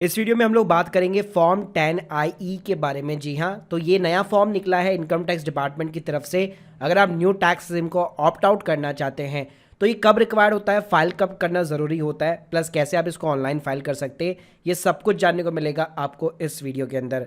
इस वीडियो में हम लोग बात करेंगे फॉर्म 10IE के बारे में। जी हाँ, तो ये नया फॉर्म निकला है इनकम टैक्स डिपार्टमेंट की तरफ से। अगर आप न्यू टैक्स सिस्टम को ऑप्ट आउट करना चाहते हैं तो ये कब रिक्वायर्ड होता है, फाइल कब करना ज़रूरी होता है, प्लस कैसे आप इसको ऑनलाइन फाइल कर सकते हैं, ये सब कुछ जानने को मिलेगा आपको इस वीडियो के अंदर।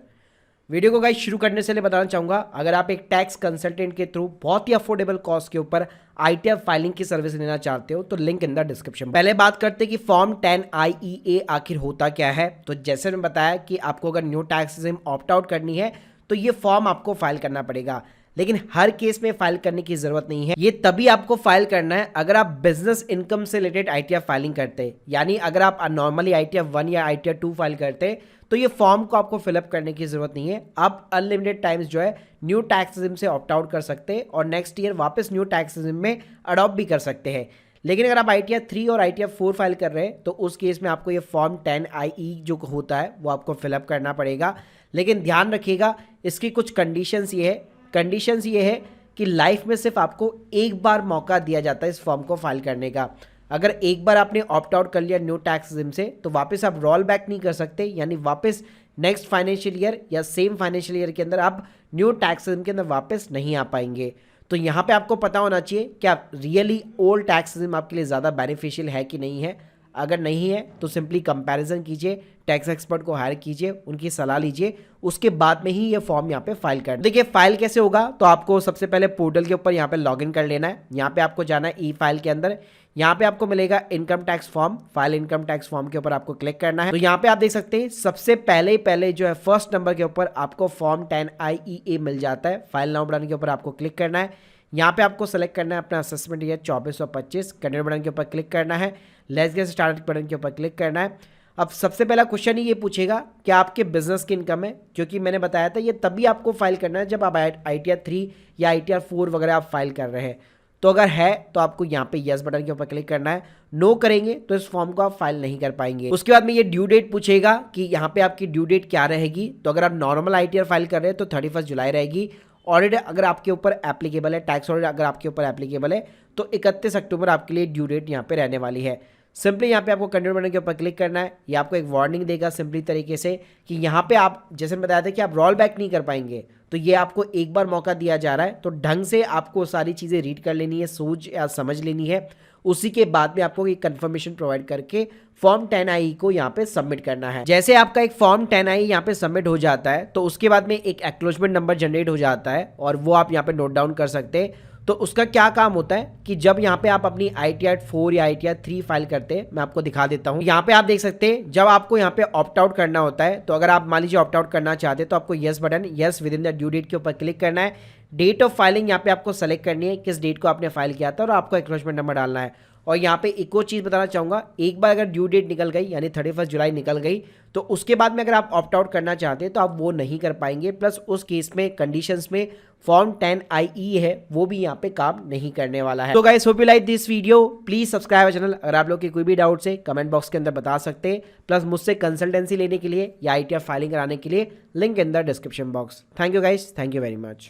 वीडियो को गाइस शुरू करने से पहले बताना चाहूँगा, अगर आप एक टैक्स कंसल्टेंट के थ्रू बहुत ही अफोर्डेबल कॉस्ट के ऊपर ITR फाइलिंग की सर्विस लेना चाहते हो तो लिंक इन द डिस्क्रिप्शन। पहले बात करते हैं कि फॉर्म 10IEA आखिर होता क्या है। तो जैसे मैंने बताया कि आपको अगर new tax system opt out करनी है तो ये फॉर्म आपको फाइल करना पड़ेगा, लेकिन हर केस में फाइल करने की जरूरत नहीं है। ये तभी आपको फाइल करना है अगर आप बिजनेस इनकम से रिलेटेड ITR फाइलिंग करते हैं, यानी अगर आप नॉर्मली ITR 1 या ITR 2 फाइल करते हैं तो ये फॉर्म को आपको फिलअप करने की जरूरत नहीं है। आप अनलिमिटेड टाइम्स जो है न्यू टैक्स सिस्टम से ऑप्ट आउट कर सकते हैं और नेक्स्ट ईयर वापस न्यू टैक्स सिस्टम में अडॉप्ट भी कर सकते हैं। लेकिन अगर आप ITR 3 और ITR 4 फाइल कर रहे हैं तो उस केस में आपको ये फॉर्म 10IE जो होता है वो आपको फिलअप करना पड़ेगा। लेकिन ध्यान रखिएगा, इसकी कुछ कंडीशंस ये है कि लाइफ में सिर्फ आपको एक बार मौका दिया जाता है इस फॉर्म को फाइल करने का। अगर एक बार आपने ऑप्ट आउट कर लिया न्यू टैक्स सिस्टम से तो वापस आप रोल बैक नहीं कर सकते, यानी वापस नेक्स्ट फाइनेंशियल ईयर या सेम फाइनेंशियल ईयर के अंदर आप न्यू टैक्स सिस्टम के अंदर वापस नहीं आ पाएंगे। तो यहाँ पे आपको पता होना चाहिए कि आप रियली ओल्ड टैक्स सिस्टम आपके लिए ज़्यादा बेनिफिशियल है कि नहीं है। अगर नहीं है तो सिंपली कंपैरिजन कीजिए, टैक्स एक्सपर्ट को हायर कीजिए, उनकी सलाह लीजिए, उसके बाद में ही ये फॉर्म यहाँ पे फाइल कर। देखिए फाइल कैसे होगा, तो आपको सबसे पहले पोर्टल के ऊपर यहाँ पे लॉगिन कर लेना है। यहाँ पे आपको जाना है ई फाइल के अंदर, यहाँ पे आपको मिलेगा income tax form, file income tax form के ऊपर आपको क्लिक करना है। तो यहाँ पे आप देख सकते हैं सबसे पहले जो है फर्स्ट नंबर के ऊपर आपको फॉर्म 10IEA मिल जाता है। फाइल नाउ बटन के ऊपर आपको क्लिक करना है। यहाँ पे आपको सेलेक्ट करना है अपना असेसमेंट ईयर 2425, कंटिन्यू बटन के ऊपर क्लिक करना है, लेट्स गेट स्टार्टेड बटन के ऊपर क्लिक करना है। अब सबसे पहला क्वेश्चन ही ये पूछेगा कि आपके बिजनेस की इनकम है, क्योंकि मैंने बताया था ये तभी आपको फाइल करना है जब आप ITR 3 या ITR 4 वगैरह आप फाइल कर रहे हैं। तो अगर है तो आपको यहाँ पे यस बटन के ऊपर क्लिक करना है। नो करेंगे तो इस फॉर्म को आप फाइल नहीं कर पाएंगे। उसके बाद में ये ड्यू डेट पूछेगा कि यहाँ पे आपकी ड्यू डेट क्या रहेगी। तो अगर आप नॉर्मल ITR फाइल कर रहे हैं तो 31 जुलाई रहेगी। ऑडिट अगर आपके ऊपर एप्लीकेबल है, टैक्स ऑडिट अगर आपके ऊपर एप्लीकेबल है तो 31 अक्टूबर आपके लिए ड्यू डेट यहाँ पे रहने वाली है। सिंपली यहाँ पे आपको कंटिन्यू बटन के ऊपर क्लिक करना है। ये आपको एक वार्निंग देगा सिंपली तरीके से कि यहाँ पे आप जैसे बताया था कि आप रोल बैक नहीं कर पाएंगे, तो ये आपको एक बार मौका दिया जा रहा है। तो ढंग से आपको सारी चीज़ें रीड कर लेनी है, सोच या समझ लेनी है। उसी के बाद में आपको ये कंफर्मेशन प्रोवाइड करके फॉर्म 10IE को यहाँ पे सबमिट करना है। जैसे आपका एक फॉर्म 10IE यहाँ पे सबमिट हो जाता है तो उसके बाद में एक एक्नॉलेजमेंट नंबर जनरेट हो जाता है और वो आप यहाँ पे नोट डाउन कर सकते हैं। तो उसका क्या काम होता है कि जब यहाँ पे आप अपनी ITR 4 या ITR 3 फाइल करते हैं, मैं आपको दिखा देता हूँ। यहाँ पे आप देख सकते हैं जब आपको यहाँ पे ऑप्ट आउट करना होता है, तो अगर आप मान लीजिए ऑप्ट आउट करना चाहते हैं तो आपको yes button, yes within the due date के ऊपर क्लिक करना है। डेट ऑफ फाइलिंग यहाँ पे आपको सेलेक्ट करनी है, किस डेट को आपने फाइल किया था, और आपको एक्नॉलेजमेंट नंबर डालना है। और यहाँ पे एक और चीज़ बताना चाहूँगा, एक बार अगर ड्यू डेट निकल गई यानी 31 जुलाई निकल गई तो उसके बाद में अगर आप ऑप्ट आउट करना चाहते हैं तो आप वो नहीं कर पाएंगे। प्लस उस केस में कंडीशंस में फॉर्म 10IE है वो भी यहाँ पे काम नहीं करने वाला है। तो guys hope you like this video, please subscribe channel. अगर आप लोग की कोई भी डाउट है कमेंट बॉक्स के अंदर बता सकते हैं। प्लस मुझसे कंसल्टेंसी लेने के लिए या ITR फाइलिंग कराने के लिए link in the description box. Thank you guys, thank you very much.